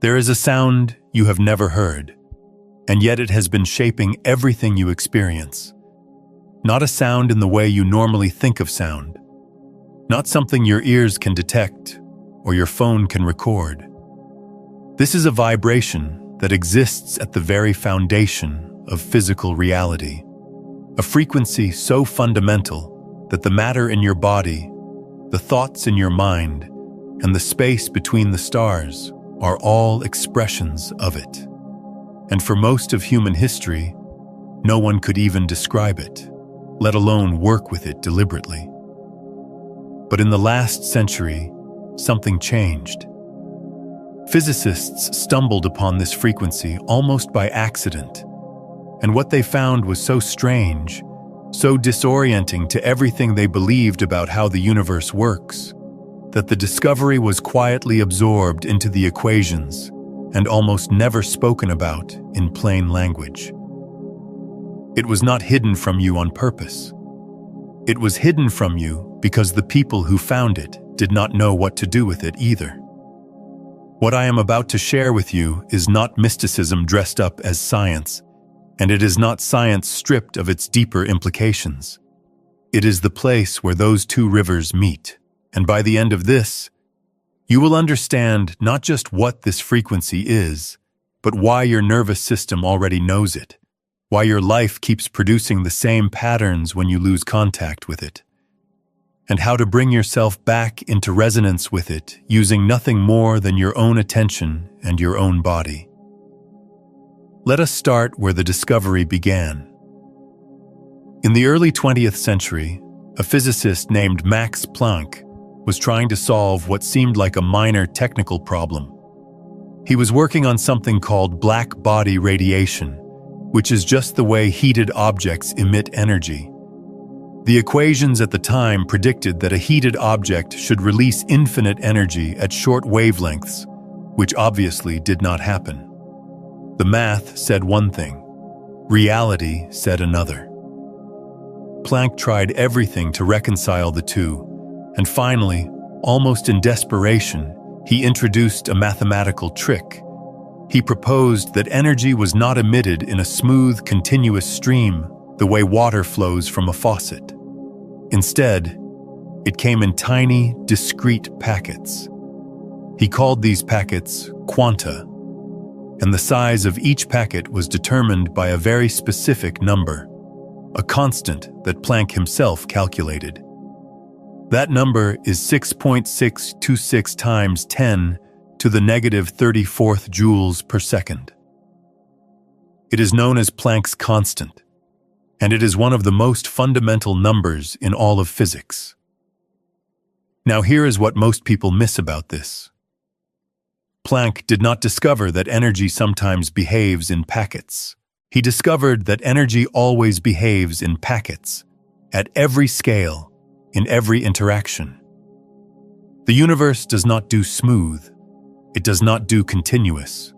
There is a sound you have never heard, and yet it has been shaping everything you experience. Not a sound in the way you normally think of sound. Not something your ears can detect or your phone can record. This is a vibration that exists at the very foundation of physical reality. A frequency so fundamental that the matter in your body, the thoughts in your mind, and the space between the stars are all expressions of it. And for most of human history, no one could even describe it, let alone work with it deliberately. But in the last century, something changed. Physicists stumbled upon this frequency almost by accident, and what they found was so strange, so disorienting to everything they believed about how the universe works, that the discovery was quietly absorbed into the equations and almost never spoken about in plain language. It was not hidden from you on purpose. It was hidden from you because the people who found it did not know what to do with it either. What I am about to share with you is not mysticism dressed up as science, and it is not science stripped of its deeper implications. It is the place where those two rivers meet, and by the end of this, you will understand not just what this frequency is, but why your nervous system already knows it, why your life keeps producing the same patterns when you lose contact with it, and how to bring yourself back into resonance with it using nothing more than your own attention and your own body. Let us start where the discovery began. In the early 20th century, a physicist named Max Planck was trying to solve what seemed like a minor technical problem. He was working on something called black body radiation, which is just the way heated objects emit energy. The equations at the time predicted that a heated object should release infinite energy at short wavelengths, which obviously did not happen. The math said one thing, reality said another. Planck tried everything to reconcile the two, and finally, almost in desperation, he introduced a mathematical trick. He proposed that energy was not emitted in a smooth, continuous stream the way water flows from a faucet. Instead, it came in tiny, discrete packets. He called these packets quanta, and the size of each packet was determined by a very specific number, a constant that Planck himself calculated. That number is 6.626 times 10 to the negative 34th joules per second. It is known as Planck's constant, and it is one of the most fundamental numbers in all of physics. Now here is what most people miss about this. Planck did not discover that energy sometimes behaves in packets. He discovered that energy always behaves in packets, at every scale, in every interaction. The universe does not do smooth. It does not do continuous.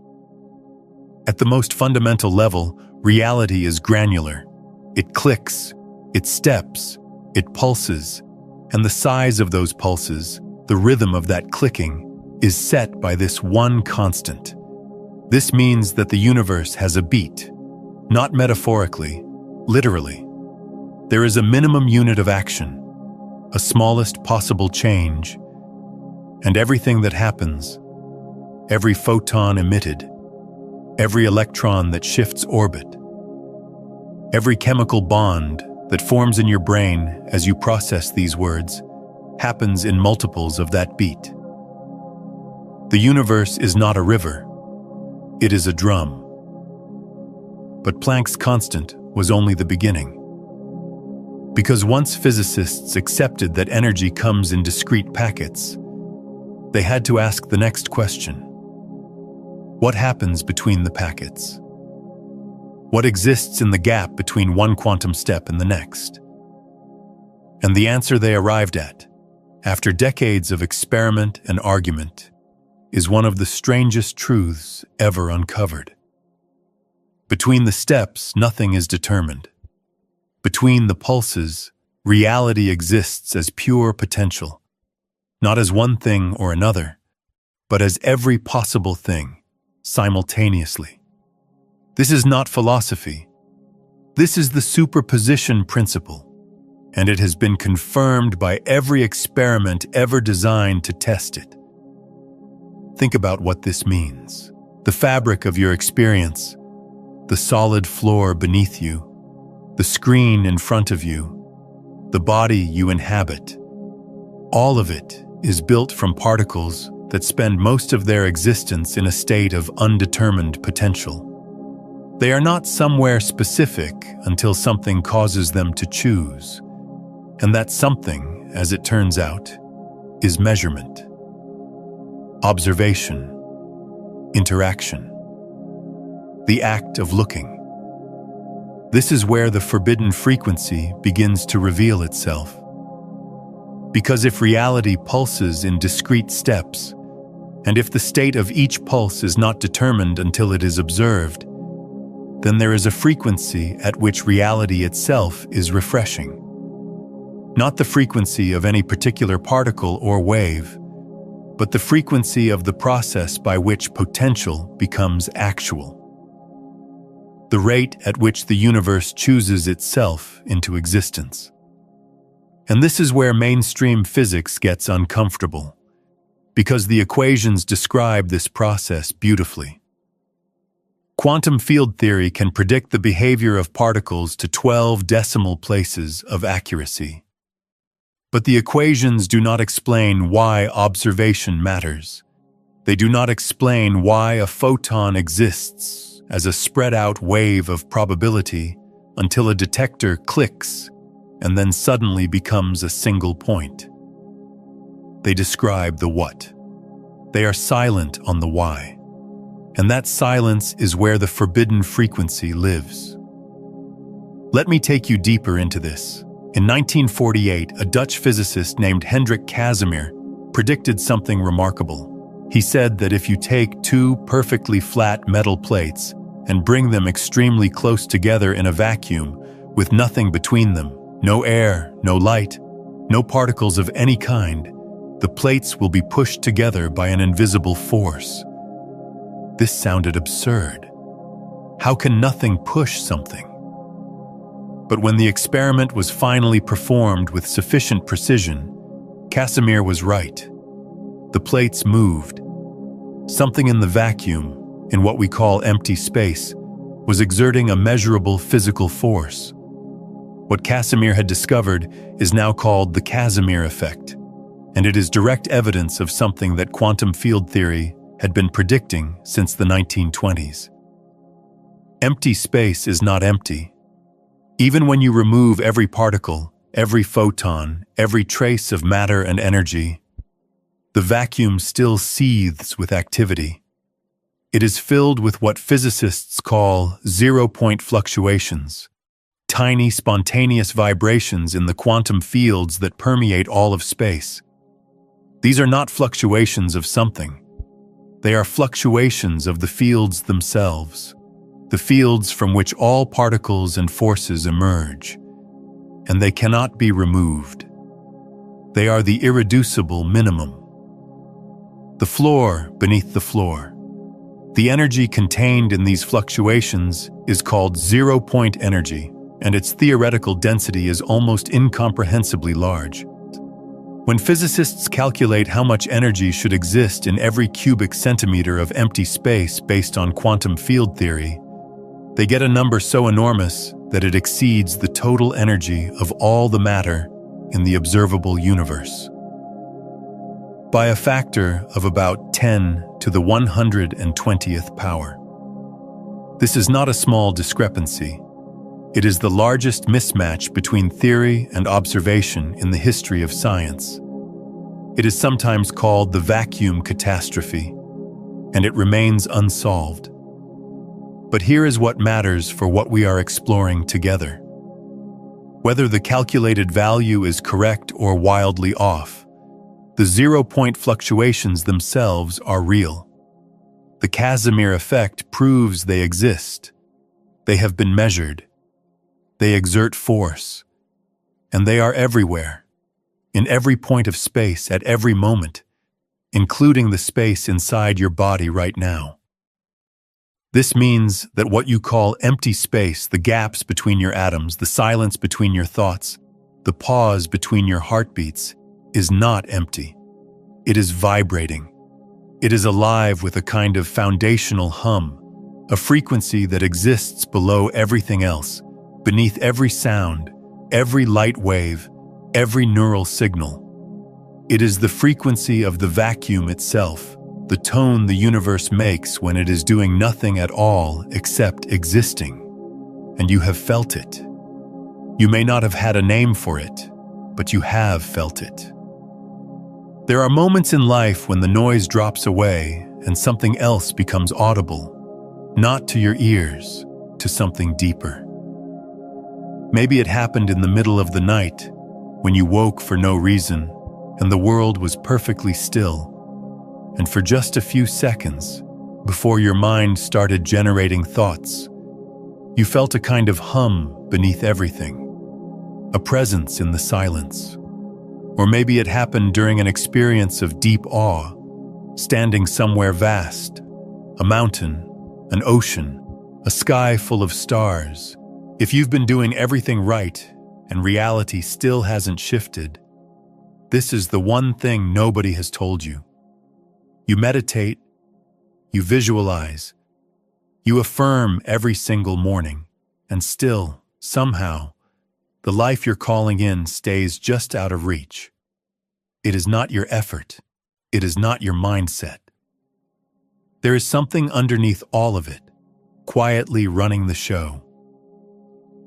At the most fundamental level, reality is granular. It clicks, it steps, it pulses, and the size of those pulses, the rhythm of that clicking, is set by this one constant. This means that the universe has a beat, not metaphorically, literally. There is a minimum unit of action, a smallest possible change, and everything that happens, every photon emitted, every electron that shifts orbit, every chemical bond that forms in your brain as you process these words, happens in multiples of that beat. The universe is not a river, it is a drum. But Planck's constant was only the beginning. Because once physicists accepted that energy comes in discrete packets, they had to ask the next question. What happens between the packets? What exists in the gap between one quantum step and the next? And the answer they arrived at, after decades of experiment and argument, is one of the strangest truths ever uncovered. Between the steps, nothing is determined. Between the pulses, reality exists as pure potential, not as one thing or another, but as every possible thing, simultaneously. This is not philosophy. This is the superposition principle, and it has been confirmed by every experiment ever designed to test it. Think about what this means. The fabric of your experience, the solid floor beneath you, the screen in front of you, the body you inhabit. All of it is built from particles that spend most of their existence in a state of undetermined potential. They are not somewhere specific until something causes them to choose. And that something, as it turns out, is measurement, observation, interaction, the act of looking. This is where the forbidden frequency begins to reveal itself. Because if reality pulses in discrete steps, and if the state of each pulse is not determined until it is observed, then there is a frequency at which reality itself is refreshing. Not the frequency of any particular particle or wave, but the frequency of the process by which potential becomes actual. The rate at which the universe chooses itself into existence. And this is where mainstream physics gets uncomfortable, because the equations describe this process beautifully. Quantum field theory can predict the behavior of particles to 12 decimal places of accuracy. But the equations do not explain why observation matters. They do not explain why a photon exists as a spread-out wave of probability until a detector clicks and then suddenly becomes a single point. They describe the what. They are silent on the why. And that silence is where the forbidden frequency lives. Let me take you deeper into this. In 1948, a Dutch physicist named Hendrik Casimir predicted something remarkable. He said that if you take two perfectly flat metal plates and bring them extremely close together in a vacuum with nothing between them, no air, no light, no particles of any kind, the plates will be pushed together by an invisible force. This sounded absurd. How can nothing push something? But when the experiment was finally performed with sufficient precision, Casimir was right. The plates moved. Something in the vacuum, in what we call empty space, was exerting a measurable physical force. What Casimir had discovered is now called the Casimir effect, and it is direct evidence of something that quantum field theory had been predicting since the 1920s. Empty space is not empty. Even when you remove every particle, every photon, every trace of matter and energy, the vacuum still seethes with activity. It is filled with what physicists call zero-point fluctuations, tiny spontaneous vibrations in the quantum fields that permeate all of space. These are not fluctuations of something. They are fluctuations of the fields themselves, the fields from which all particles and forces emerge, and they cannot be removed. They are the irreducible minimum. The floor beneath the floor. The energy contained in these fluctuations is called zero-point energy, and its theoretical density is almost incomprehensibly large. When physicists calculate how much energy should exist in every cubic centimeter of empty space based on quantum field theory, they get a number so enormous that it exceeds the total energy of all the matter in the observable universe. By a factor of about 10 to the 120th power. This is not a small discrepancy. It is the largest mismatch between theory and observation in the history of science. It is sometimes called the vacuum catastrophe, and it remains unsolved. But here is what matters for what we are exploring together. Whether the calculated value is correct or wildly off, the zero-point fluctuations themselves are real. The Casimir effect proves they exist. They have been measured. They exert force. And they are everywhere, in every point of space at every moment, including the space inside your body right now. This means that what you call empty space, the gaps between your atoms, the silence between your thoughts, the pause between your heartbeats, is not empty. It is vibrating. It is alive with a kind of foundational hum, a frequency that exists below everything else, beneath every sound, every light wave, every neural signal. It is the frequency of the vacuum itself, the tone the universe makes when it is doing nothing at all except existing. And you have felt it. You may not have had a name for it, but you have felt it. There are moments in life when the noise drops away and something else becomes audible, not to your ears, to something deeper. Maybe it happened in the middle of the night, when you woke for no reason, and the world was perfectly still, and for just a few seconds, before your mind started generating thoughts, you felt a kind of hum beneath everything, a presence in the silence. Or maybe it happened during an experience of deep awe, standing somewhere vast, a mountain, an ocean, a sky full of stars. If you've been doing everything right and reality still hasn't shifted, this is the one thing nobody has told you. You meditate, you visualize, you affirm every single morning, and still, somehow, the life you're calling in stays just out of reach. It is not your effort. It is not your mindset. There is something underneath all of it, quietly running the show.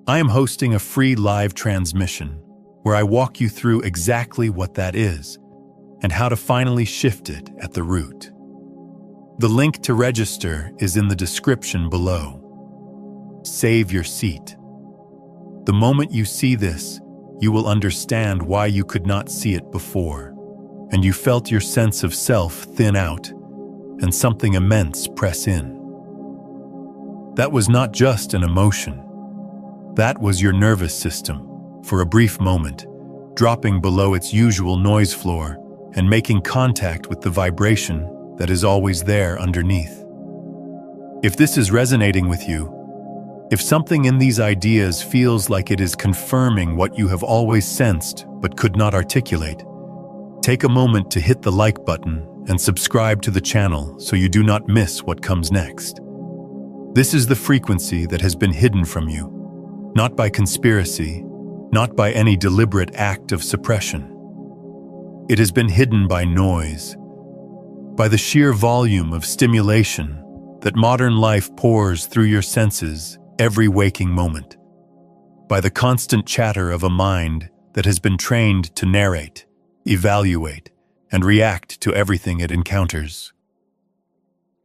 I am hosting a free live transmission where I walk you through exactly what that is and how to finally shift it at the root. The link to register is in the description below. Save your seat. The moment you see this, you will understand why you could not see it before, and you felt your sense of self thin out and something immense press in. That was not just an emotion. That was your nervous system, for a brief moment, dropping below its usual noise floor and making contact with the vibration that is always there underneath. If this is resonating with you, if something in these ideas feels like it is confirming what you have always sensed but could not articulate, take a moment to hit the like button and subscribe to the channel so you do not miss what comes next. This is the frequency that has been hidden from you, not by conspiracy, not by any deliberate act of suppression. It has been hidden by noise, by the sheer volume of stimulation that modern life pours through your senses every waking moment, by the constant chatter of a mind that has been trained to narrate, evaluate, and react to everything it encounters,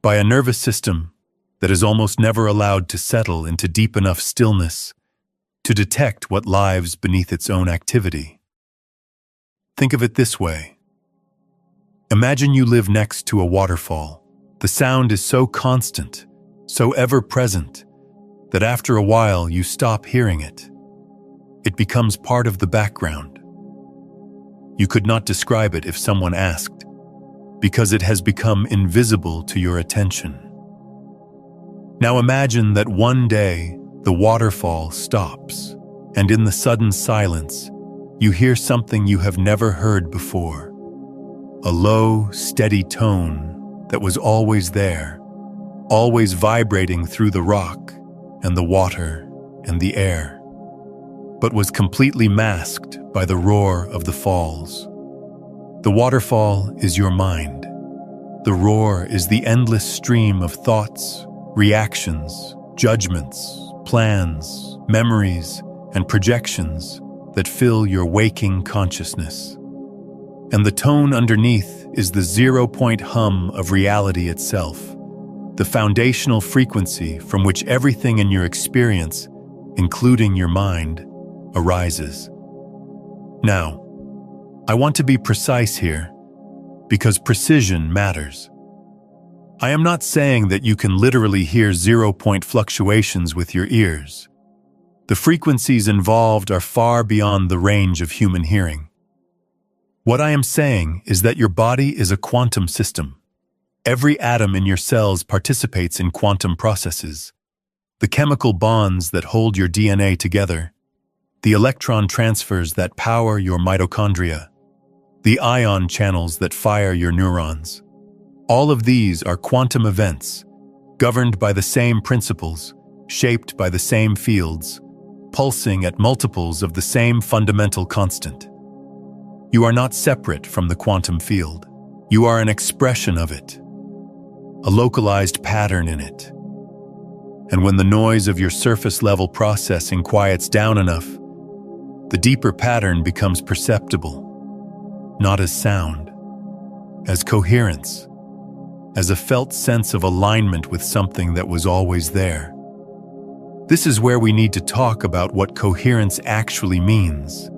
by a nervous system that is almost never allowed to settle into deep enough stillness to detect what lives beneath its own activity. Think of it this way. Imagine you live next to a waterfall. The sound is so constant, so ever-present, that after a while you stop hearing it. It becomes part of the background. You could not describe it if someone asked, because it has become invisible to your attention. Now imagine that one day the waterfall stops, and in the sudden silence, you hear something you have never heard before. A low, steady tone that was always there, always vibrating through the rock and the water and the air, but was completely masked by the roar of the falls. The waterfall is your mind. The roar is the endless stream of thoughts, reactions, judgments, plans, memories, and projections that fill your waking consciousness. And the tone underneath is the zero-point hum of reality itself, the foundational frequency from which everything in your experience, including your mind, arises. Now, I want to be precise here, because precision matters. I am not saying that you can literally hear zero-point fluctuations with your ears. The frequencies involved are far beyond the range of human hearing. What I am saying is that your body is a quantum system. Every atom in your cells participates in quantum processes. The chemical bonds that hold your DNA together, the electron transfers that power your mitochondria, the ion channels that fire your neurons. All of these are quantum events, governed by the same principles, shaped by the same fields, pulsing at multiples of the same fundamental constant. You are not separate from the quantum field. You are an expression of it, a localized pattern in it. And when the noise of your surface-level processing quiets down enough, the deeper pattern becomes perceptible, not as sound, as coherence, as a felt sense of alignment with something that was always there. This is where we need to talk about what coherence actually means,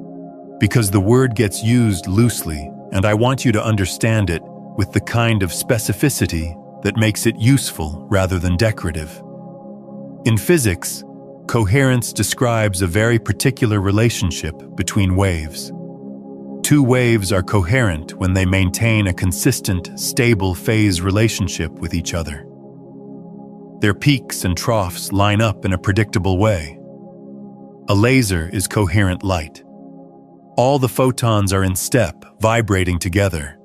because the word gets used loosely, and I want you to understand it with the kind of specificity that makes it useful rather than decorative. In physics, coherence describes a very particular relationship between waves. Two waves are coherent when they maintain a consistent, stable phase relationship with each other. Their peaks and troughs line up in a predictable way. A laser is coherent light. All the photons are in step, vibrating together,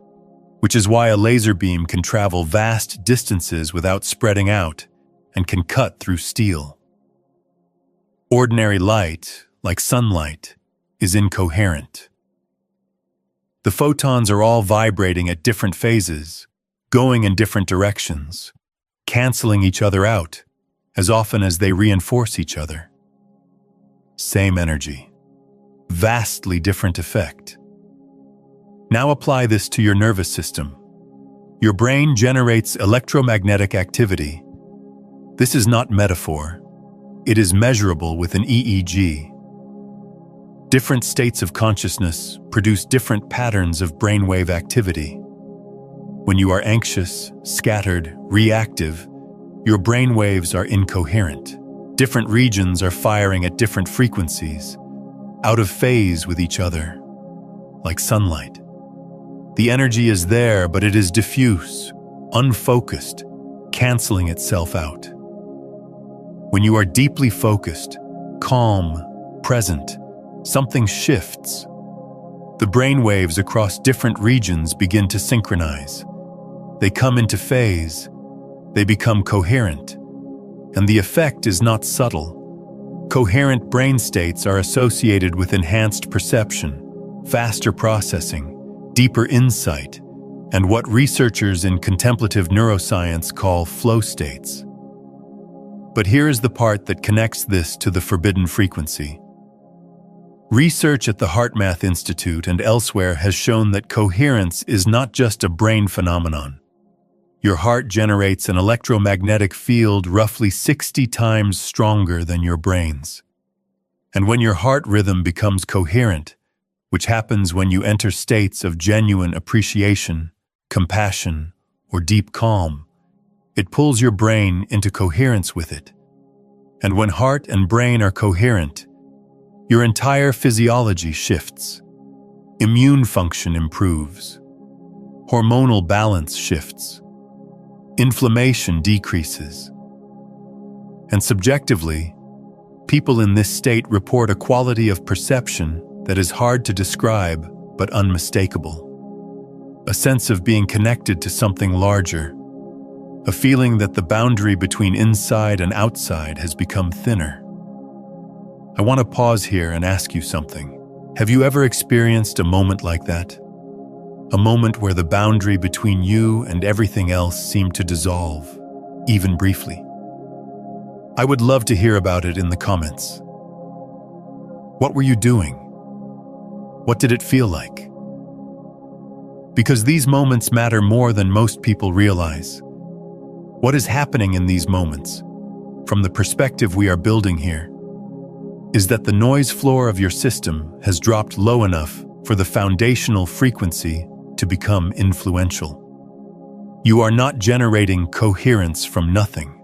which is why a laser beam can travel vast distances without spreading out and can cut through steel. Ordinary light, like sunlight, is incoherent. The photons are all vibrating at different phases, going in different directions, canceling each other out as often as they reinforce each other. Same energy, vastly different effect. Now apply this to your nervous system. Your brain generates electromagnetic activity. This is not metaphor. It is measurable with an EEG. Different states of consciousness produce different patterns of brainwave activity. When you are anxious, scattered, reactive, your brainwaves are incoherent. Different regions are firing at different frequencies, out of phase with each other, like sunlight. The energy is there, but it is diffuse, unfocused, canceling itself out. When you are deeply focused, calm, present, something shifts. The brainwaves across different regions begin to synchronize. They come into phase. They become coherent. And the effect is not subtle. Coherent brain states are associated with enhanced perception, faster processing, deeper insight, and what researchers in contemplative neuroscience call flow states. But here is the part that connects this to the forbidden frequency. Research at the HeartMath Institute and elsewhere has shown that coherence is not just a brain phenomenon. Your heart generates an electromagnetic field roughly 60 times stronger than your brain's. And when your heart rhythm becomes coherent, which happens when you enter states of genuine appreciation, compassion, or deep calm, it pulls your brain into coherence with it. And when heart and brain are coherent, your entire physiology shifts. Immune function improves. Hormonal balance shifts. Inflammation decreases. And subjectively, people in this state report a quality of perception that is hard to describe but unmistakable. A sense of being connected to something larger. A feeling that the boundary between inside and outside has become thinner. I want to pause here and ask you something. Have you ever experienced a moment like that? A moment where the boundary between you and everything else seemed to dissolve, even briefly? I would love to hear about it in the comments. What were you doing? What did it feel like? Because these moments matter more than most people realize. What is happening in these moments, from the perspective we are building here, is that the noise floor of your system has dropped low enough for the foundational frequency to become influential. You are not generating coherence from nothing.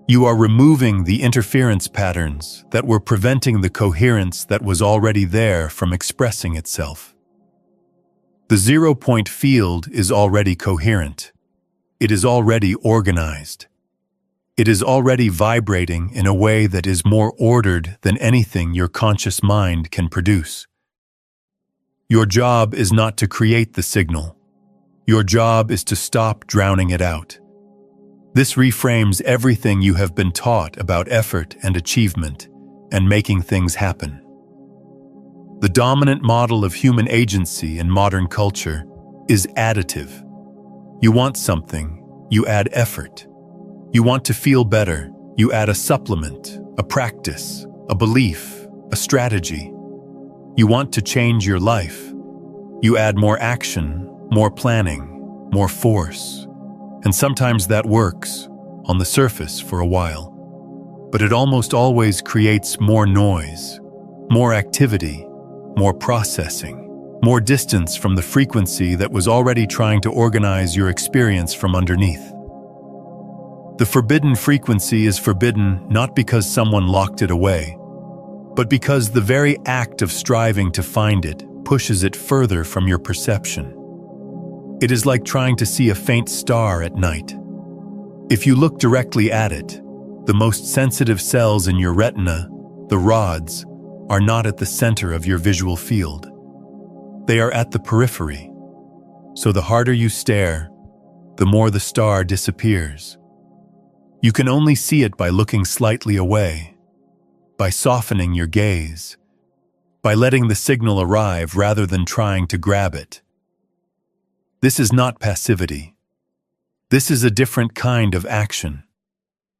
You are removing the interference patterns that were preventing the coherence that was already there from expressing itself. The 0-point field is already coherent. It is already organized. It is already vibrating in a way that is more ordered than anything your conscious mind can produce. Your job is not to create the signal. Your job is to stop drowning it out. This reframes everything you have been taught about effort and achievement and making things happen. The dominant model of human agency in modern culture is additive. You want something, you add effort. You want to feel better, you add a supplement, a practice, a belief, a strategy. You want to change your life. You add more action, more planning, more force. And sometimes that works, on the surface for a while. But it almost always creates more noise, more activity, more processing, more distance from the frequency that was already trying to organize your experience from underneath. The forbidden frequency is forbidden not because someone locked it away, but because the very act of striving to find it pushes it further from your perception. It is like trying to see a faint star at night. If you look directly at it, the most sensitive cells in your retina, the rods, are not at the center of your visual field. They are at the periphery. So the harder you stare, the more the star disappears. You can only see it by looking slightly away, by softening your gaze, by letting the signal arrive rather than trying to grab it. This is not passivity. This is a different kind of action,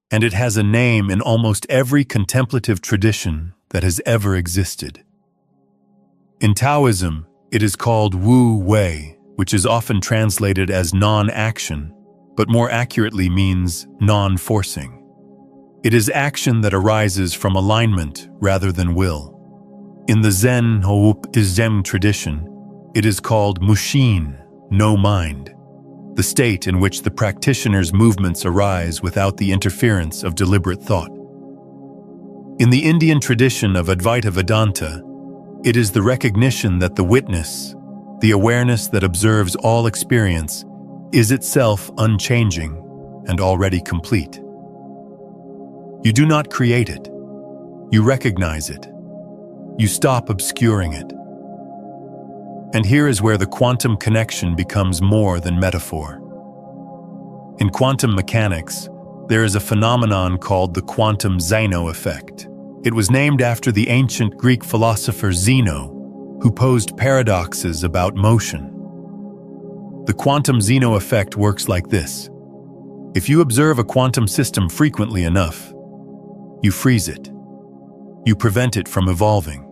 and it has a name in almost every contemplative tradition that has ever existed. In Taoism, it is called Wu Wei, which is often translated as non-action, but more accurately means non-forcing. It is action that arises from alignment rather than will. In the Zen Ho'upizem tradition, it is called Mushin, no mind, the state in which the practitioner's movements arise without the interference of deliberate thought. In the Indian tradition of Advaita Vedanta, it is the recognition that the witness, the awareness that observes all experience, is itself unchanging and already complete. You do not create it. You recognize it. You stop obscuring it. And here is where the quantum connection becomes more than metaphor. In quantum mechanics, there is a phenomenon called the quantum Zeno effect. It was named after the ancient Greek philosopher Zeno, who posed paradoxes about motion. The quantum Zeno effect works like this. If you observe a quantum system frequently enough, you freeze it. You prevent it from evolving.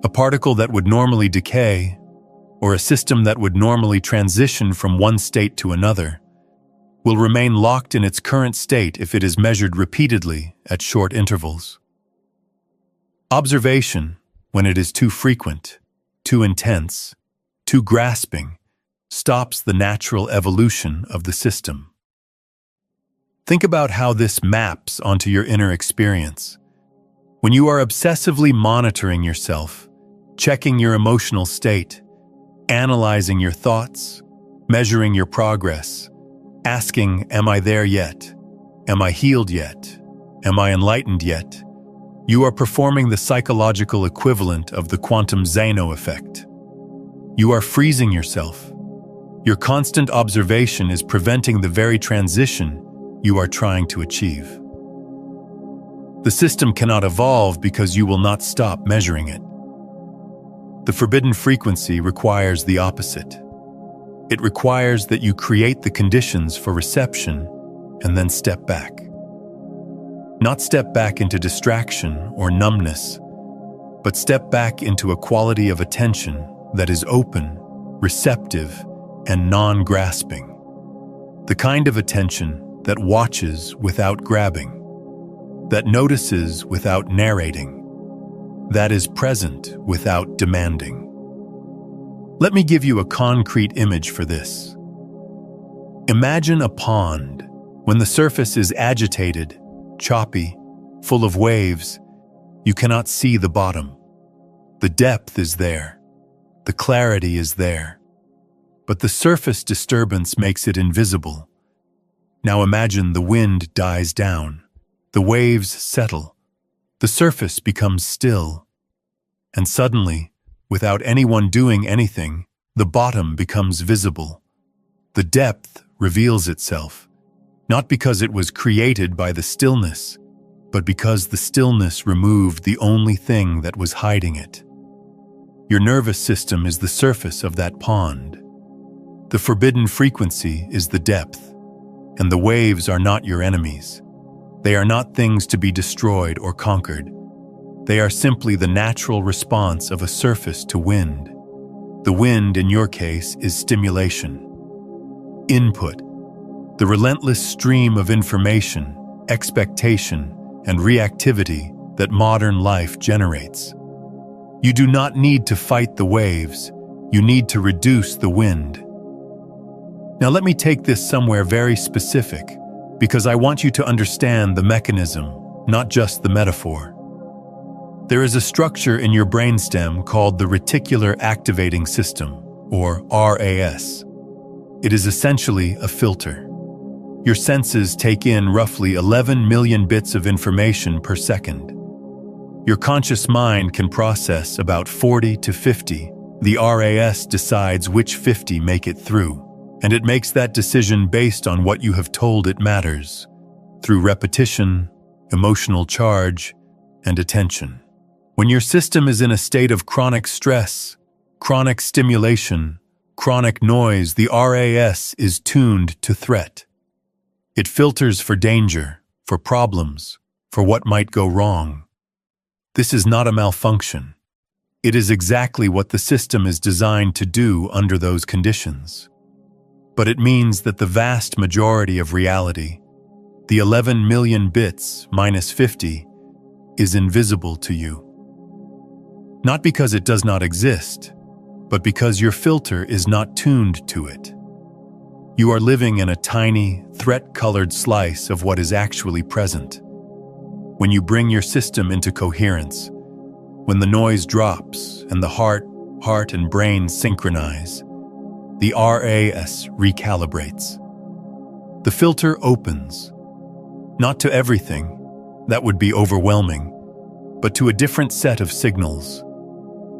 A particle that would normally decay, or a system that would normally transition from one state to another, will remain locked in its current state if it is measured repeatedly at short intervals. Observation, when it is too frequent, too intense, too grasping, stops the natural evolution of the system. Think about how this maps onto your inner experience. When you are obsessively monitoring yourself, checking your emotional state, analyzing your thoughts, measuring your progress, asking, am I there yet? Am I healed yet? Am I enlightened yet? You are performing the psychological equivalent of the quantum Zeno effect. You are freezing yourself. Your constant observation is preventing the very transition you are trying to achieve. The system cannot evolve because you will not stop measuring it. The forbidden frequency requires the opposite. It requires that you create the conditions for reception and then step back. Not step back into distraction or numbness, but step back into a quality of attention that is open, receptive, and non-grasping. The kind of attention that watches without grabbing, that notices without narrating, that is present without demanding. Let me give you a concrete image for this. Imagine a pond. When the surface is agitated, choppy, full of waves, you cannot see the bottom. The depth is there. The clarity is there. but the surface disturbance makes it invisible. Now imagine the wind dies down, the waves settle, the surface becomes still, and suddenly, without anyone doing anything, the bottom becomes visible. The depth reveals itself, not because it was created by the stillness, but because the stillness removed the only thing that was hiding it. Your nervous system is the surface of that pond. The forbidden frequency is the depth, and the waves are not your enemies. They are not things to be destroyed or conquered. They are simply the natural response of a surface to wind. The wind, in your case, is stimulation. Input, the relentless stream of information, expectation, and reactivity that modern life generates. You do not need to fight the waves, you need to reduce the wind. Now let me take this somewhere very specific, because I want you to understand the mechanism, not just the metaphor. There is a structure in your brainstem called the reticular activating system, or RAS. It is essentially a filter. Your senses take in roughly 11 million bits of information per second. Your conscious mind can process about 40 to 50. The RAS decides which 50 make it through, and it makes that decision based on what you have told it matters, through repetition, emotional charge, and attention. When your system is in a state of chronic stress, chronic stimulation, chronic noise, the RAS is tuned to threat. It filters for danger, for problems, for what might go wrong. This is not a malfunction. It is exactly what the system is designed to do under those conditions. But it means that the vast majority of reality, the 11 million bits minus 50, is invisible to you. Not because it does not exist, but because your filter is not tuned to it. You are living in a tiny, threat-colored slice of what is actually present. When you bring your system into coherence, when the noise drops and the heart and brain synchronize, the RAS recalibrates. The filter opens, not to everything, that would be overwhelming, but to a different set of signals.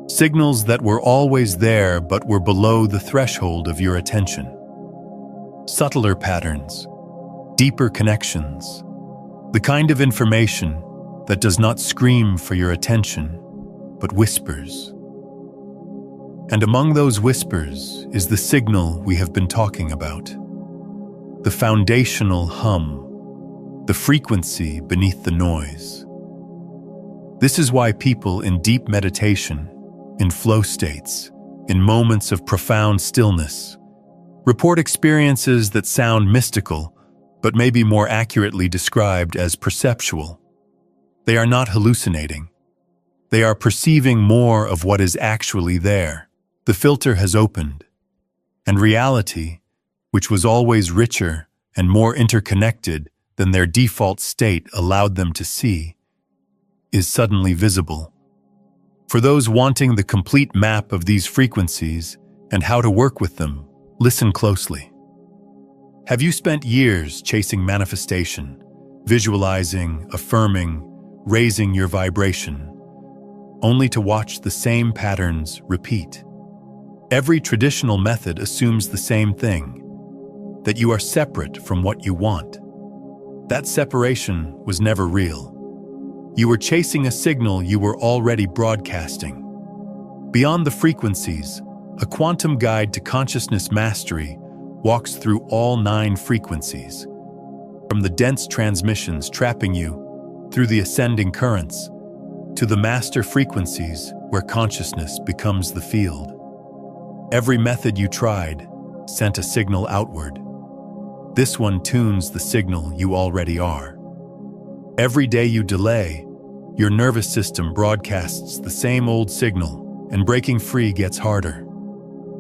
Signals that were always there but were below the threshold of your attention. Subtler patterns, deeper connections, the kind of information that does not scream for your attention, but whispers. And among those whispers is the signal we have been talking about. The foundational hum, the frequency beneath the noise. This is why people in deep meditation, in flow states, in moments of profound stillness, report experiences that sound mystical, but may be more accurately described as perceptual. They are not hallucinating. They are perceiving more of what is actually there. The filter has opened, and reality, which was always richer and more interconnected than their default state allowed them to see, is suddenly visible. For those wanting the complete map of these frequencies and how to work with them, listen closely. Have you spent years chasing manifestation, visualizing, affirming, raising your vibration, only to watch the same patterns repeat? Every traditional method assumes the same thing, that you are separate from what you want. That separation was never real. You were chasing a signal you were already broadcasting. Beyond the frequencies, a quantum guide to consciousness mastery walks through all 9 frequencies, from the dense transmissions trapping you, through the ascending currents, to the master frequencies where consciousness becomes the field. Every method you tried sent a signal outward. This one tunes the signal you already are. Every day you delay, your nervous system broadcasts the same old signal, and breaking free gets harder.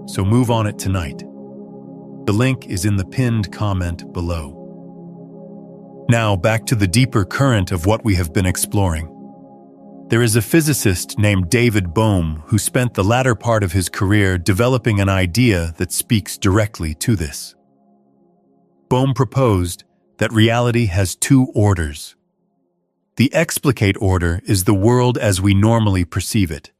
So move on it tonight. The link is in the pinned comment below. Now back to the deeper current of what we have been exploring. There is a physicist named David Bohm who spent the latter part of his career developing an idea that speaks directly to this. Bohm proposed that reality has two orders. The explicate order is the world as we normally perceive it.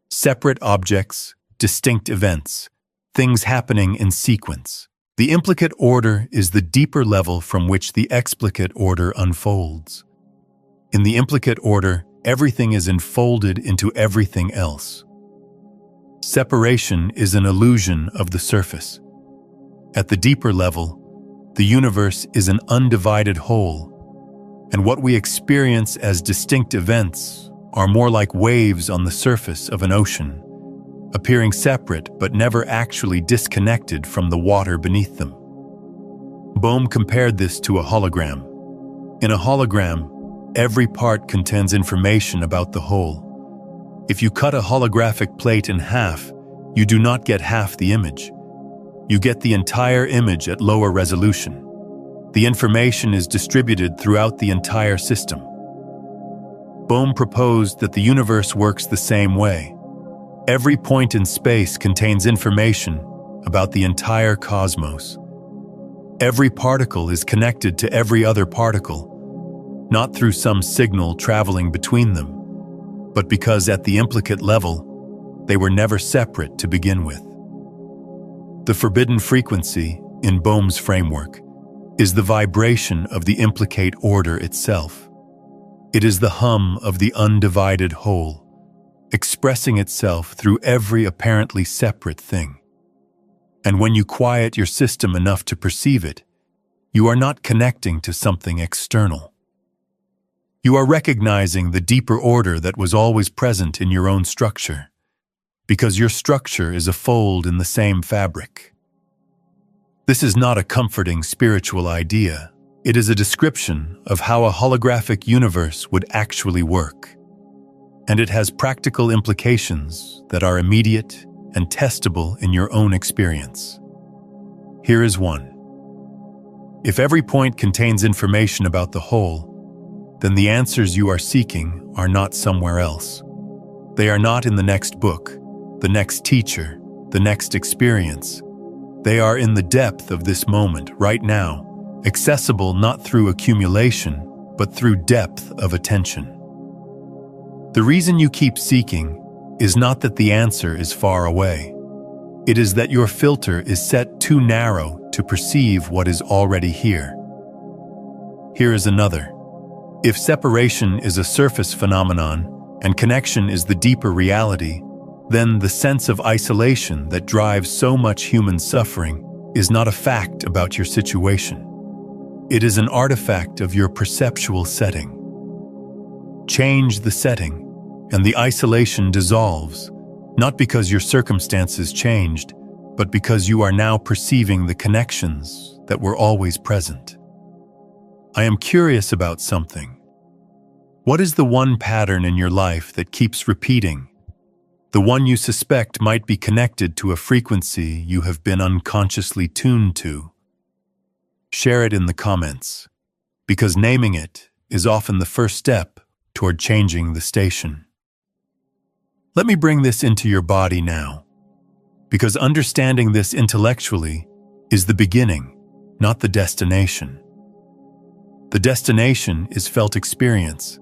Separate objects, distinct events, things happening in sequence. The implicate order is the deeper level from which the explicate order unfolds. In the implicate order, everything is enfolded into everything else. Separation is an illusion of the surface. At the deeper level, the universe is an undivided whole, and what we experience as distinct events are more like waves on the surface of an ocean, appearing separate but never actually disconnected from the water beneath them. Bohm compared this to a hologram. In a hologram, every part contains information about the whole. If you cut a holographic plate in half, you do not get half the image. You get the entire image at lower resolution. The information is distributed throughout the entire system. Bohm proposed that the universe works the same way. Every point in space contains information about the entire cosmos. Every particle is connected to every other particle, not through some signal traveling between them, but because at the implicate level, they were never separate to begin with. The forbidden frequency, in Bohm's framework, is the vibration of the implicate order itself. It is the hum of the undivided whole, expressing itself through every apparently separate thing. And when you quiet your system enough to perceive it, you are not connecting to something external. You are recognizing the deeper order that was always present in your own structure, because your structure is a fold in the same fabric. This is not a comforting spiritual idea. It is a description of how a holographic universe would actually work. And it has practical implications that are immediate and testable in your own experience. Here is one. If every point contains information about the whole, then the answers you are seeking are not somewhere else. They are not in the next book, the next teacher, the next experience. They are in the depth of this moment, right now, accessible not through accumulation, but through depth of attention. The reason you keep seeking is not that the answer is far away. It is that your filter is set too narrow to perceive what is already here. Here is another. If separation is a surface phenomenon and connection is the deeper reality, then the sense of isolation that drives so much human suffering is not a fact about your situation. It is an artifact of your perceptual setting. Change the setting, and the isolation dissolves, not because your circumstances changed, but because you are now perceiving the connections that were always present. I am curious about something. What is the one pattern in your life that keeps repeating? The one you suspect might be connected to a frequency you have been unconsciously tuned to. Share it in the comments, because naming it is often the first step toward changing the station. Let me bring this into your body now, because understanding this intellectually is the beginning, not the destination. The destination is felt experience,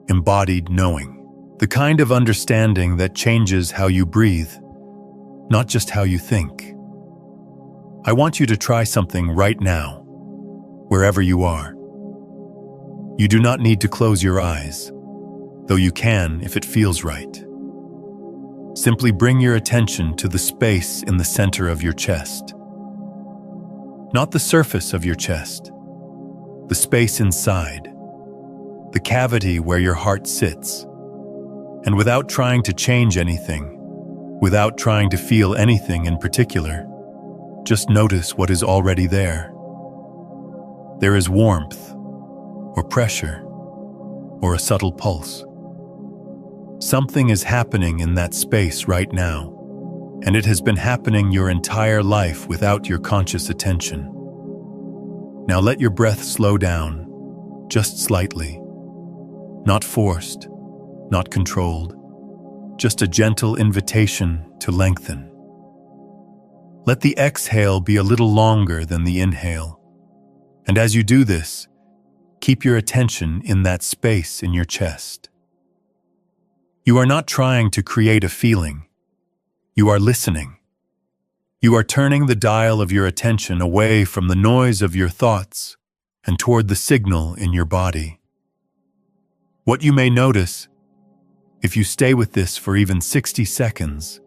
embodied knowing, the kind of understanding that changes how you breathe, not just how you think. I want you to try something right now, wherever you are. You do not need to close your eyes, though you can if it feels right. Simply bring your attention to the space in the center of your chest. Not the surface of your chest, the space inside, the cavity where your heart sits. And without trying to change anything, without trying to feel anything in particular, just notice what is already there. There is warmth, or pressure, or a subtle pulse. Something is happening in that space right now, and it has been happening your entire life without your conscious attention. Now let your breath slow down, just slightly. Not forced, not controlled, just a gentle invitation to lengthen. Let the exhale be a little longer than the inhale, and as you do this, keep your attention in that space in your chest. You are not trying to create a feeling. You are listening. You are turning the dial of your attention away from the noise of your thoughts and toward the signal in your body. What you may notice, if you stay with this for even 60 seconds,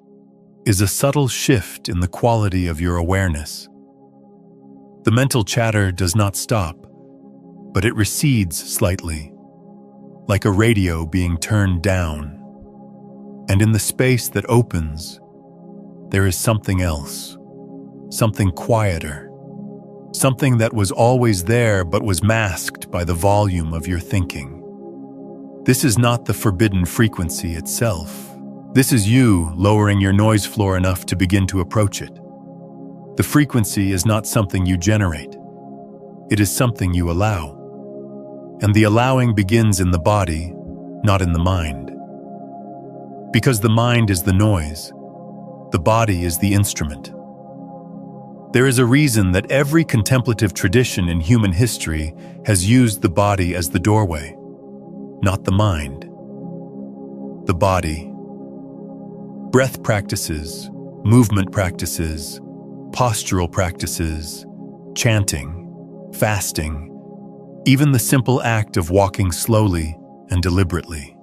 is a subtle shift in the quality of your awareness. The mental chatter does not stop, but it recedes slightly, like a radio being turned down. And in the space that opens, there is something else, something quieter, something that was always there but was masked by the volume of your thinking. This is not the forbidden frequency itself. This is you lowering your noise floor enough to begin to approach it. The frequency is not something you generate. It is something you allow. And the allowing begins in the body, not in the mind. Because the mind is the noise, the body is the instrument. There is a reason that every contemplative tradition in human history has used the body as the doorway, not the mind. The body. Breath practices, movement practices, postural practices, chanting, fasting, even the simple act of walking slowly and deliberately.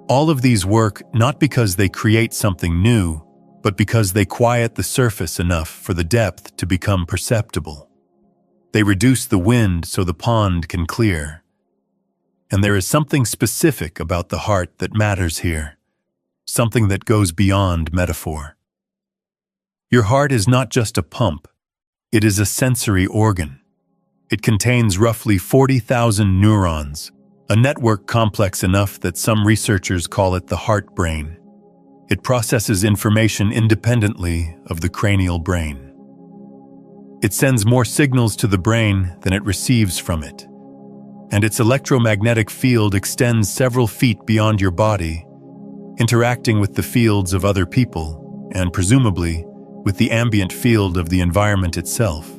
All of these work not because they create something new, but because they quiet the surface enough for the depth to become perceptible. They reduce the wind so the pond can clear. And there is something specific about the heart that matters here, something that goes beyond metaphor. Your heart is not just a pump, it is a sensory organ. It contains roughly 40,000 neurons, a network complex enough that some researchers call it the heart brain. It processes information independently of the cranial brain. It sends more signals to the brain than it receives from it, and its electromagnetic field extends several feet beyond your body, interacting with the fields of other people and, presumably, with the ambient field of the environment itself.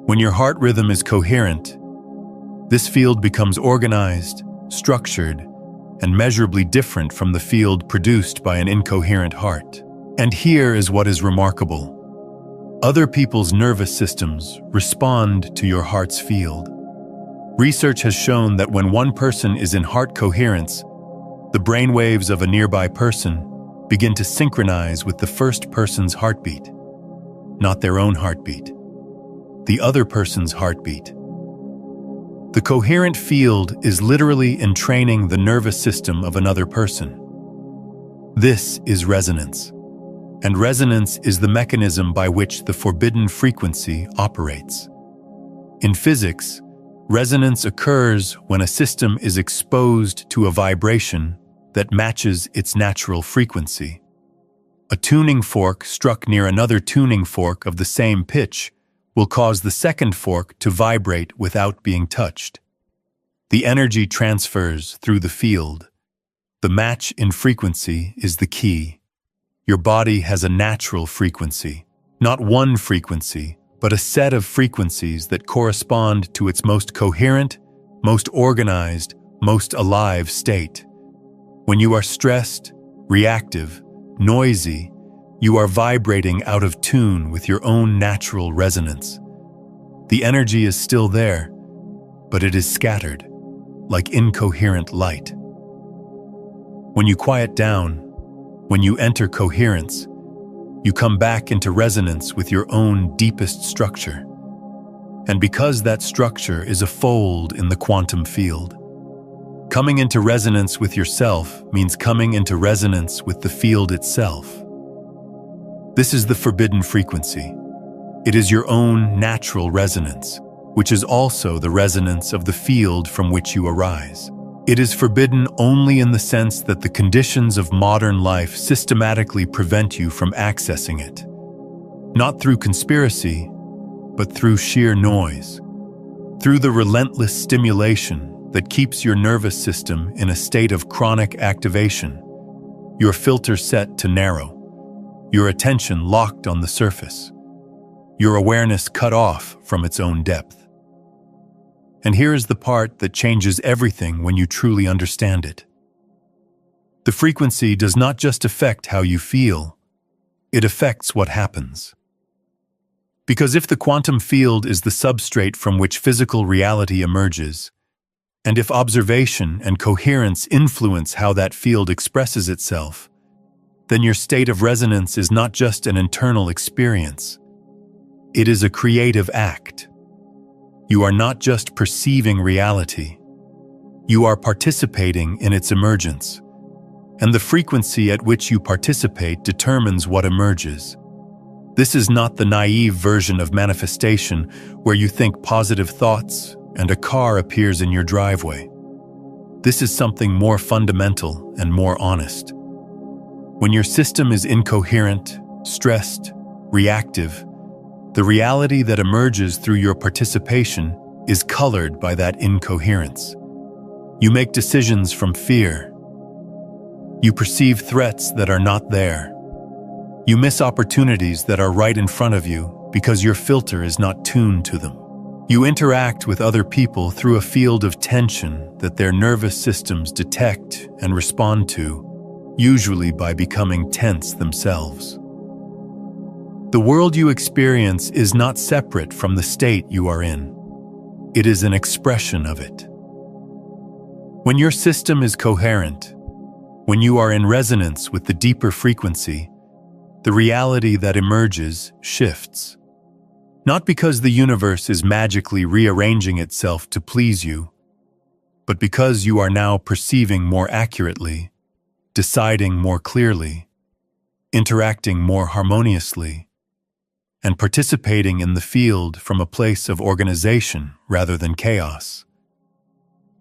When your heart rhythm is coherent, this field becomes organized, structured, and measurably different from the field produced by an incoherent heart. And here is what is remarkable. Other people's nervous systems respond to your heart's field. Research has shown that when one person is in heart coherence, the brainwaves of a nearby person begin to synchronize with the first person's heartbeat, not their own heartbeat, the other person's heartbeat. The coherent field is literally entraining the nervous system of another person. This is resonance, and resonance is the mechanism by which the forbidden frequency operates. In physics, resonance occurs when a system is exposed to a vibration that matches its natural frequency. A tuning fork struck near another tuning fork of the same pitch will cause the second fork to vibrate without being touched. The energy transfers through the field. The match in frequency is the key. Your body has a natural frequency, not one frequency, but a set of frequencies that correspond to its most coherent, most organized, most alive state. When you are stressed, reactive, noisy, you are vibrating out of tune with your own natural resonance. The energy is still there, but it is scattered, like incoherent light. When you quiet down, when you enter coherence, you come back into resonance with your own deepest structure. And because that structure is a fold in the quantum field, coming into resonance with yourself means coming into resonance with the field itself. This is the forbidden frequency. It is your own natural resonance, which is also the resonance of the field from which you arise. It is forbidden only in the sense that the conditions of modern life systematically prevent you from accessing it. Not through conspiracy, but through sheer noise. Through the relentless stimulation that keeps your nervous system in a state of chronic activation, your filter set to narrow, your attention locked on the surface, your awareness cut off from its own depth. And here is the part that changes everything when you truly understand it. The frequency does not just affect how you feel, it affects what happens. Because if the quantum field is the substrate from which physical reality emerges, and if observation and coherence influence how that field expresses itself, then your state of resonance is not just an internal experience. It is a creative act. You are not just perceiving reality. You are participating in its emergence. And the frequency at which you participate determines what emerges. This is not the naive version of manifestation where you think positive thoughts and a car appears in your driveway. This is something more fundamental and more honest. When your system is incoherent, stressed, reactive, the reality that emerges through your participation is colored by that incoherence. You make decisions from fear. You perceive threats that are not there. You miss opportunities that are right in front of you because your filter is not tuned to them. You interact with other people through a field of tension that their nervous systems detect and respond to, usually by becoming tense themselves. The world you experience is not separate from the state you are in. It is an expression of it. When your system is coherent, when you are in resonance with the deeper frequency, the reality that emerges shifts. Not because the universe is magically rearranging itself to please you, but because you are now perceiving more accurately, deciding more clearly, interacting more harmoniously, and participating in the field from a place of organization rather than chaos.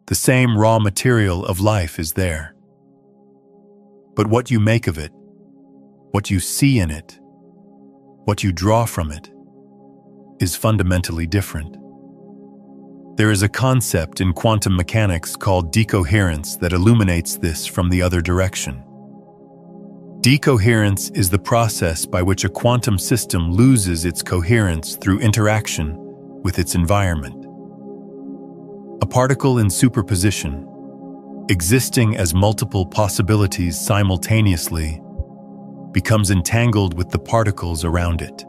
The same raw material of life is there. But what you make of it, what you see in it, what you draw from it, is fundamentally different. There is a concept in quantum mechanics called decoherence that illuminates this from the other direction. Decoherence is the process by which a quantum system loses its coherence through interaction with its environment. A particle in superposition, existing as multiple possibilities simultaneously, becomes entangled with the particles around it,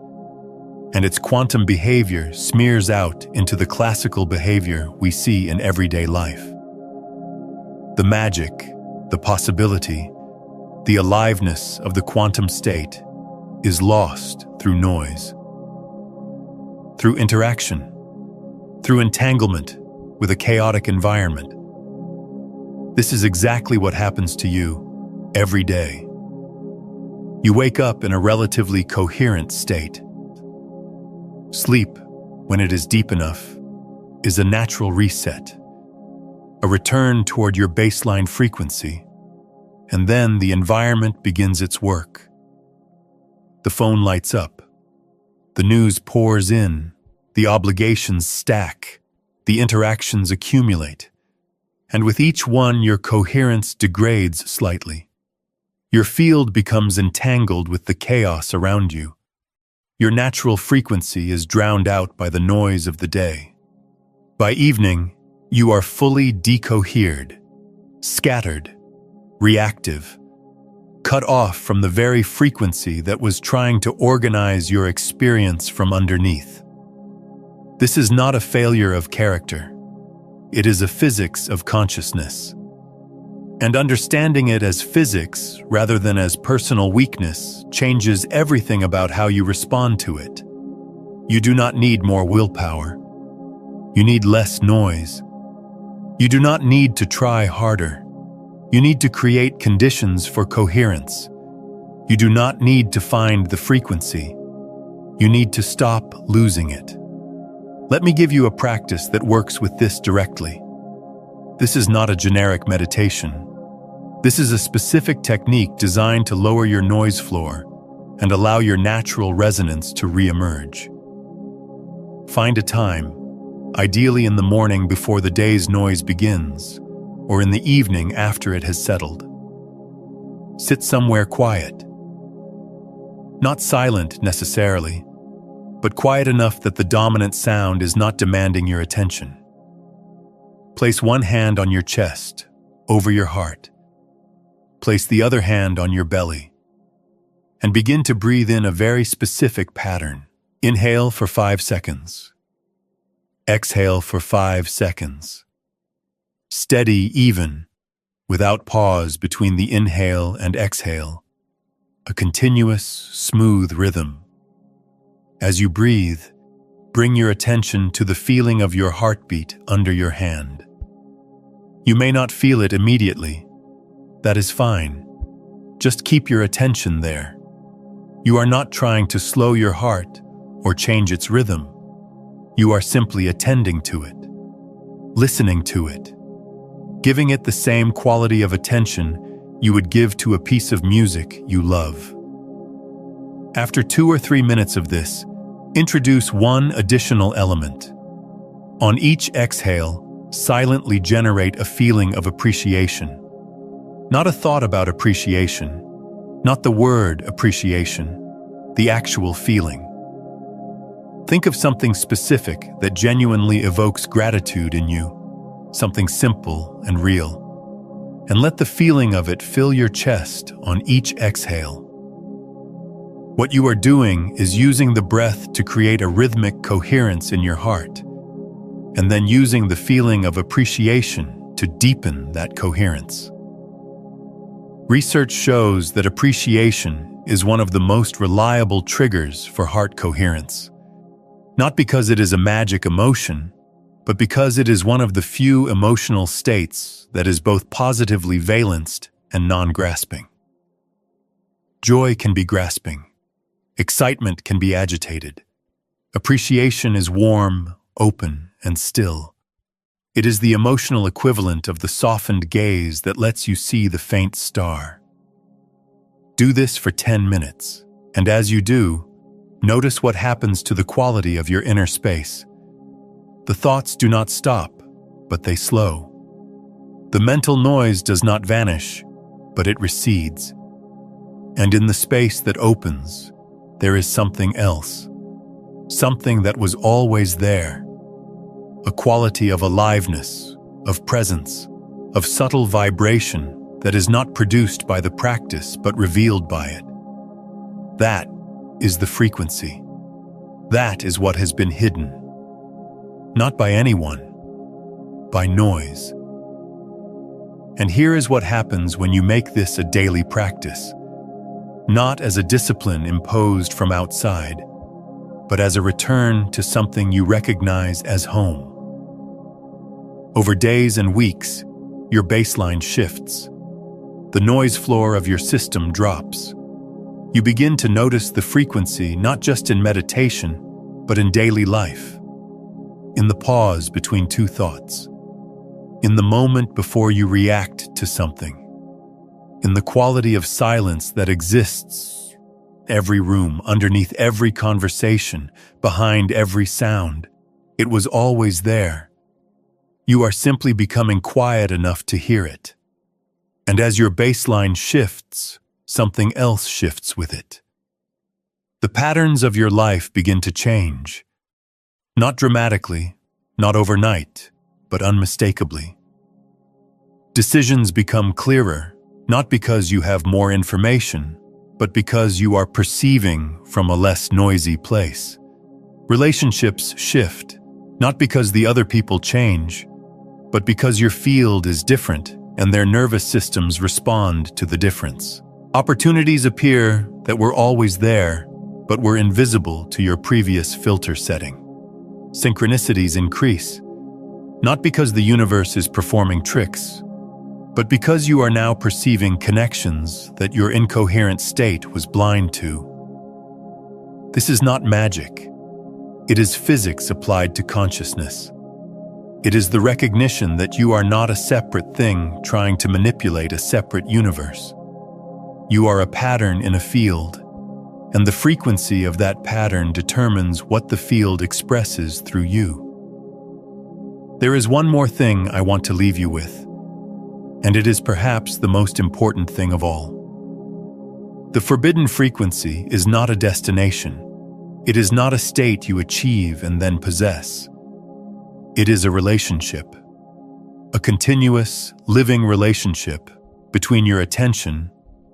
and its quantum behavior smears out into the classical behavior we see in everyday life. The magic, the possibility, the aliveness of the quantum state is lost through noise, through interaction, through entanglement with a chaotic environment. This is exactly what happens to you every day. You wake up in a relatively coherent state. Sleep, when it is deep enough, is a natural reset, a return toward your baseline frequency, and then the environment begins its work. The phone lights up, the news pours in, the obligations stack, the interactions accumulate, and with each one your coherence degrades slightly. Your field becomes entangled with the chaos around you. Your natural frequency is drowned out by the noise of the day. By evening, you are fully decohered, scattered, reactive, cut off from the very frequency that was trying to organize your experience from underneath. This is not a failure of character. It is a physics of consciousness. And understanding it as physics rather than as personal weakness changes everything about how you respond to it. You do not need more willpower. You need less noise. You do not need to try harder. You need to create conditions for coherence. You do not need to find the frequency. You need to stop losing it. Let me give you a practice that works with this directly. This is not a generic meditation. This is a specific technique designed to lower your noise floor and allow your natural resonance to re-emerge. Find a time, ideally in the morning before the day's noise begins, or in the evening after it has settled. Sit somewhere quiet. Not silent necessarily, but quiet enough that the dominant sound is not demanding your attention. Place one hand on your chest, over your heart. Place the other hand on your belly, and begin to breathe in a very specific pattern. Inhale for 5 seconds. Exhale for 5 seconds. Steady, even, without pause between the inhale and exhale. A continuous, smooth rhythm. As you breathe, bring your attention to the feeling of your heartbeat under your hand. You may not feel it immediately. That is fine. Just keep your attention there. You are not trying to slow your heart or change its rhythm. You are simply attending to it, listening to it, giving it the same quality of attention you would give to a piece of music you love. After 2 or 3 minutes of this, introduce one additional element. On each exhale, silently generate a feeling of appreciation. Not a thought about appreciation, not the word appreciation, the actual feeling. Think of something specific that genuinely evokes gratitude in you, something simple and real, and let the feeling of it fill your chest on each exhale. What you are doing is using the breath to create a rhythmic coherence in your heart, and then using the feeling of appreciation to deepen that coherence. Research shows that appreciation is one of the most reliable triggers for heart coherence. Not because it is a magic emotion, but because it is one of the few emotional states that is both positively valenced and non-grasping. Joy can be grasping. Excitement can be agitated. Appreciation is warm, open, and still. It is the emotional equivalent of the softened gaze that lets you see the faint star. Do this for 10 minutes, and as you do, notice what happens to the quality of your inner space. The thoughts do not stop, but they slow. The mental noise does not vanish, but it recedes. And in the space that opens, there is something else. Something that was always there. A quality of aliveness, of presence, of subtle vibration that is not produced by the practice but revealed by it. That is the frequency. That is what has been hidden. Not by anyone, by noise. And here is what happens when you make this a daily practice, not as a discipline imposed from outside, but as a return to something you recognize as home. Over days and weeks, your baseline shifts. The noise floor of your system drops. You begin to notice the frequency not just in meditation, but in daily life. In the pause between two thoughts. In the moment before you react to something. In the quality of silence that exists every room, underneath every conversation, behind every sound. It was always there. You are simply becoming quiet enough to hear it. And as your baseline shifts, something else shifts with it. The patterns of your life begin to change. Not dramatically, not overnight, but unmistakably. Decisions become clearer, not because you have more information, but because you are perceiving from a less noisy place. Relationships shift, not because the other people change, but because your field is different and their nervous systems respond to the difference. Opportunities appear that were always there, but were invisible to your previous filter setting. Synchronicities increase, not because the universe is performing tricks, but because you are now perceiving connections that your incoherent state was blind to. This is not magic. It is physics applied to consciousness. It is the recognition that you are not a separate thing trying to manipulate a separate universe. You are a pattern in a field, and the frequency of that pattern determines what the field expresses through you. There is one more thing I want to leave you with, and it is perhaps the most important thing of all. The forbidden frequency is not a destination. It is not a state you achieve and then possess. It is a relationship, a continuous, living relationship between your attention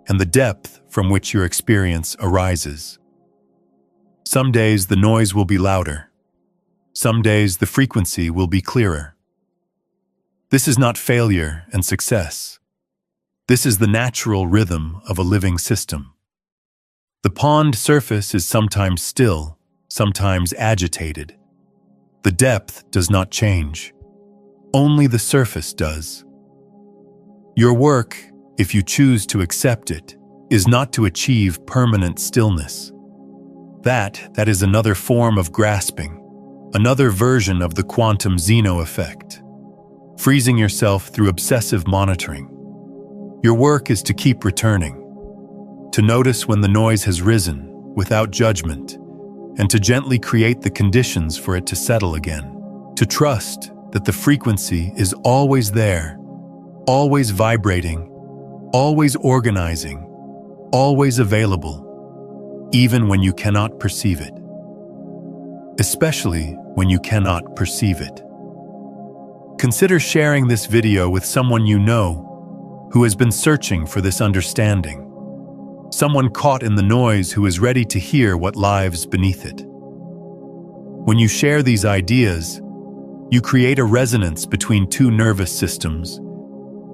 and the depth from which your experience arises. Some days the noise will be louder. Some days the frequency will be clearer. This is not failure and success. This is the natural rhythm of a living system. The pond surface is sometimes still, sometimes agitated. The depth does not change. Only the surface does. Your work, if you choose to accept it, is not to achieve permanent stillness. That is another form of grasping, another version of the quantum Zeno effect, freezing yourself through obsessive monitoring. Your work is to keep returning, to notice when the noise has risen without judgment, and to gently create the conditions for it to settle again, to trust that the frequency is always there, always vibrating, always organizing, always available, even when you cannot perceive it. Especially when you cannot perceive it. Consider sharing this video with someone you know who has been searching for this understanding, someone caught in the noise who is ready to hear what lies beneath it. When you share these ideas, you create a resonance between two nervous systems,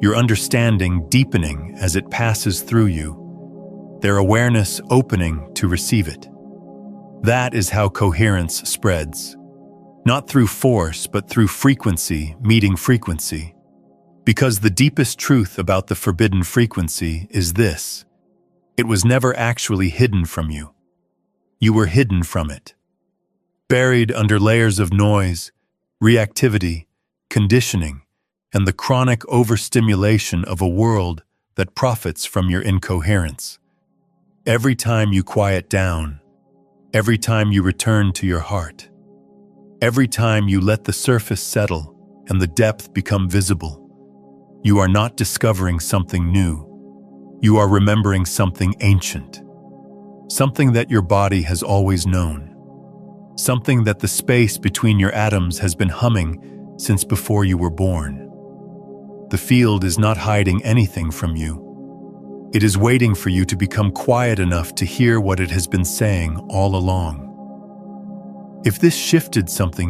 your understanding deepening as it passes through you, their awareness opening to receive it. That is how coherence spreads, not through force but through frequency meeting frequency. Because the deepest truth about the forbidden frequency is this: it was never actually hidden from you. You were hidden from it. Buried under layers of noise, reactivity, conditioning, and the chronic overstimulation of a world that profits from your incoherence. Every time you quiet down, every time you return to your heart, every time you let the surface settle and the depth become visible, you are not discovering something new. You are remembering something ancient, something that your body has always known, something that the space between your atoms has been humming since before you were born. The field is not hiding anything from you. It is waiting for you to become quiet enough to hear what it has been saying all along. If this shifted something